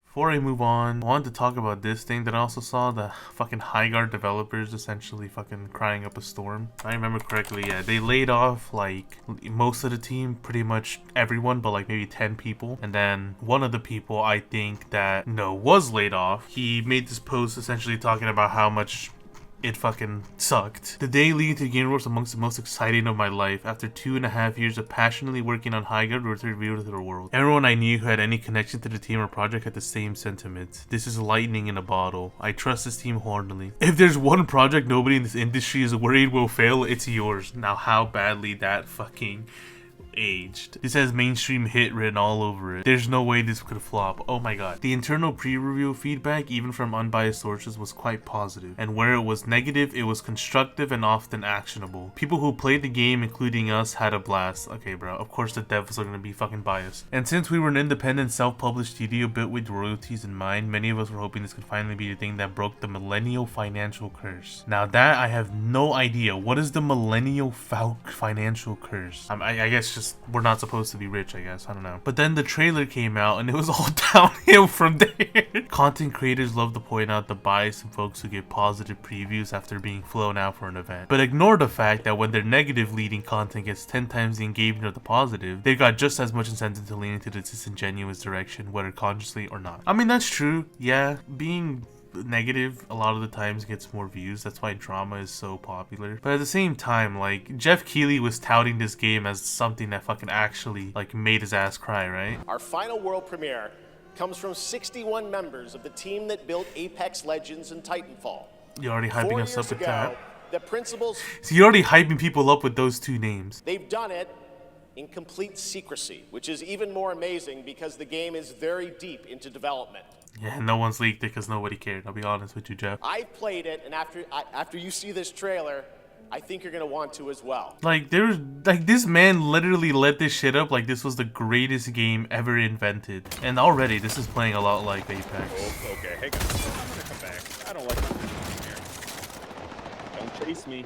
Before I move on, I wanted to talk about this thing that I also saw, the fucking Highguard developers essentially fucking crying up a storm. If I remember correctly, yeah, they laid off like most of the team, pretty much everyone, but like maybe 10 people. And then one of the people I think that, was laid off, he made this post essentially talking about how much it fucking sucked. The day leading to Game was amongst the most exciting of my life. After 2.5 years of passionately working on Highguard, we were revealed to the world. Everyone I knew who had any connection to the team or project had the same sentiment. This is lightning in a bottle. I trust this team wholeheartedly. If there's one project nobody in this industry is worried will fail, it's yours. Now how badly that fucking aged. This has mainstream hit written all over it. There's no way this could flop. Oh my god. The internal pre-review feedback, even from unbiased sources, was quite positive. And where it was negative, it was constructive and often actionable. People who played the game, including us, had a blast. Okay, bro. Of course the devs are gonna be fucking biased. And since we were an independent, self-published studio built with royalties in mind, many of us were hoping this could finally be the thing that broke the millennial financial curse. Now that I have no idea. What is the millennial financial curse? I guess just we're not supposed to be rich, I guess. I don't know. But then the trailer came out and it was all downhill from there. Content creators love to point out the bias in folks who give positive previews after being flown out for an event, but ignore the fact that when their negative leading content gets 10 times the engagement of the positive, they've got just as much incentive to lean into the disingenuous direction, whether consciously or not. I mean, that's true. Yeah, being negative a lot of the times gets more views. That's why drama is so popular. But at the same time, like, Jeff Keighley was touting this game as something that fucking actually like made his ass cry, right? Our final world premiere comes from 61 members of the team that built Apex Legends and Titanfall. You're already hyping us up with that. The principals. So you're already hyping people up with those two names. They've done it in complete secrecy, which is even more amazing because the game is very deep into development. Yeah, no one's leaked it because nobody cared. I'll be honest with you, Jeff. I've played it, and after you see this trailer, I think you're gonna want to as well. Like, this man literally led this shit up like this was the greatest game ever invented. And already, this is playing a lot like Apex. Oh, okay, hang on. I'm gonna come back. I don't like here. Don't chase me.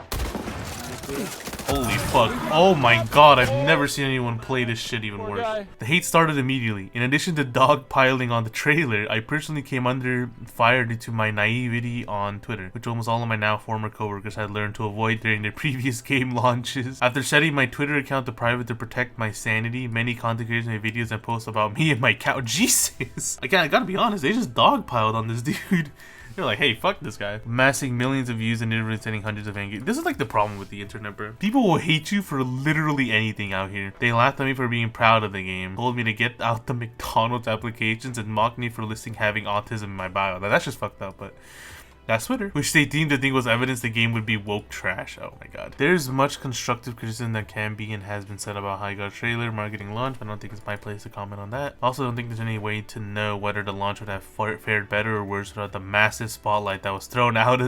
Holy fuck. Oh my god, I've never seen anyone play this shit even worse. The hate started immediately. In addition to dogpiling on the trailer, I personally came under fire due to my naivety on Twitter, which almost all of my now former coworkers had learned to avoid during their previous game launches. After setting my Twitter account to private to protect my sanity, many content creators made videos and posts about me and my couch. Jesus! I gotta be honest, they just dogpiled on this dude. They're like, hey, fuck this guy. Amassing millions of views and influencing hundreds of engagement. This is like the problem with the internet, bro. People will hate you for literally anything out here. They laughed at me for being proud of the game, told me to get out the McDonald's applications, and mocked me for listing having autism in my bio. Now, that's just fucked up, but that's Twitter, which they deemed to think was evidence the game would be woke trash. Oh my god. There's much constructive criticism that can be and has been said about Highguard trailer, marketing, launch, but I don't think it's my place to comment on that. Also, don't think there's any way to know whether the launch would have fared better or worse without the massive spotlight that was thrown out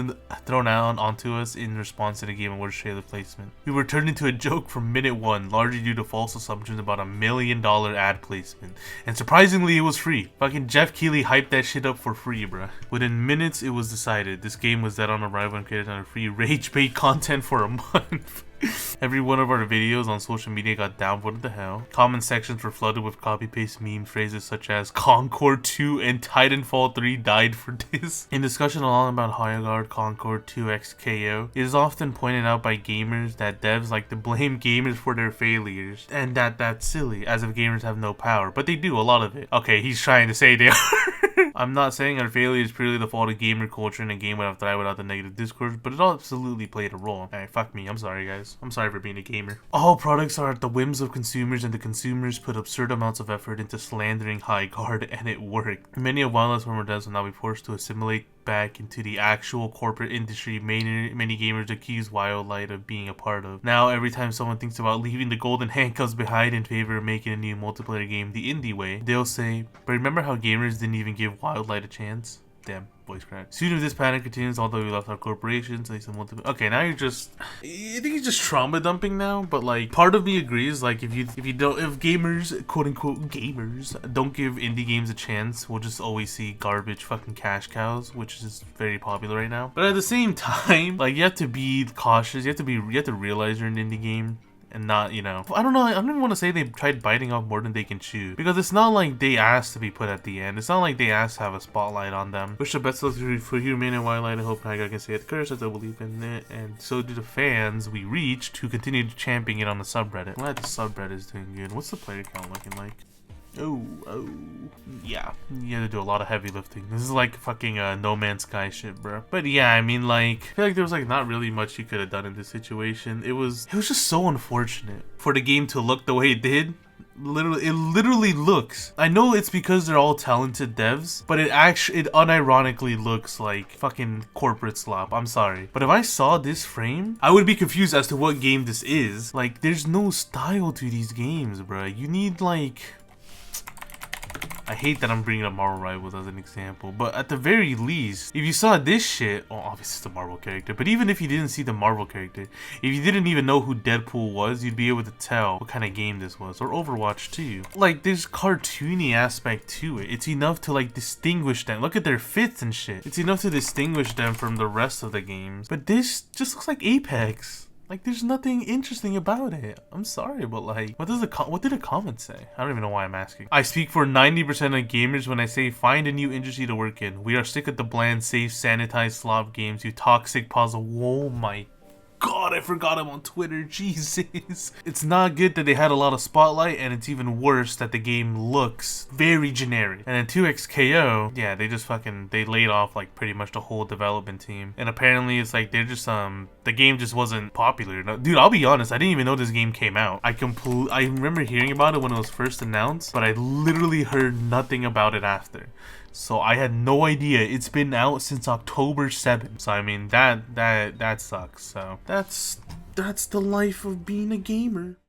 onto us in response to the Game Awards trailer placement. We were turned into a joke from minute one, largely due to false assumptions about $1 million ad placement. And surprisingly, it was free. Fucking Jeff Keighley hyped that shit up for free, bruh. Within minutes, it was decided. This game was dead on arrival and created on free rage bait content for a month. Every one of our videos on social media got downvoted to hell. Comment sections were flooded with copy-paste meme phrases such as Concord 2 and Titanfall 3 died for this. In discussion along about Highguard Concord 2XKO, it is often pointed out by gamers that devs like to blame gamers for their failures, and that's silly, as if gamers have no power, but they do a lot of it. Okay, he's trying to say they are. I'm not saying our failure is purely the fault of gamer culture and a game would have thrived without the negative discourse, but it absolutely played a role. Alright, fuck me. I'm sorry, guys. I'm sorry for being a gamer. All products are at the whims of consumers, and the consumers put absurd amounts of effort into slandering Highguard, and it worked. Many of Wildland's former devs will now be forced to assimilate back into the actual corporate industry many gamers accuse Wildlight of being a part of. Now, every time someone thinks about leaving the golden handcuffs behind in favor of making a new multiplayer game the indie way, they'll say, but remember how gamers didn't even give Wildlight a chance? Damn, voice crack. Soon if this pattern continues, although we left our corporations, like some okay, now you're just, I think he's just trauma dumping now, but like, part of me agrees, like, if gamers, quote unquote gamers, don't give indie games a chance, we'll just always see garbage fucking cash cows, which is very popular right now. But at the same time, like, you have to be cautious, you have to realize you're an indie game. and not, you know, I don't know, I don't even want to say they tried biting off more than they can chew, because it's not like they asked to be put at the end. It's not like they asked to have a spotlight on them. Wish the best of luck for Human and Wildlight. I hope Highguard can say it curse as I believe in it, and so do the fans we reached who continue championing it on the subreddit. Glad the subreddit is doing good. What's the player count looking like? Oh, yeah, you had to do a lot of heavy lifting. This is like fucking No Man's Sky shit, bro. But yeah, I mean, like, I feel like there was like not really much you could have done in this situation. It was just so unfortunate for the game to look the way it did. It literally looks, I know it's because they're all talented devs, but it unironically looks like fucking corporate slop. I'm sorry, but if I saw this frame, I would be confused as to what game this is. Like, there's no style to these games, bro. You need, like, I hate that I'm bringing up Marvel Rivals as an example, but at the very least, if you saw this shit, well, obviously it's a Marvel character, but even if you didn't see the Marvel character, if you didn't even know who Deadpool was, you'd be able to tell what kind of game this was, or Overwatch too. Like, there's cartoony aspect to it. It's enough to, like, distinguish them. Look at their fits and shit. It's enough to distinguish them from the rest of the games, but this just looks like Apex. Like, there's nothing interesting about it. I'm sorry, but like, what did the comment say? I don't even know why I'm asking. I speak for 90% of gamers when I say find a new industry to work in. We are sick of the bland, safe, sanitized slop games. You toxic puzzle. Whoa, my God, I forgot I'm on Twitter. Jesus. It's not good that they had a lot of spotlight, and it's even worse that the game looks very generic. And then 2XKO, yeah, they just fucking, they laid off like pretty much the whole development team. And apparently it's like they're just, the game just wasn't popular. No, dude, I'll be honest, I didn't even know this game came out. I remember hearing about it when it was first announced, but I literally heard nothing about it after. So I had no idea. It's been out since October 7th. So I mean, that sucks. So that's the life of being a gamer.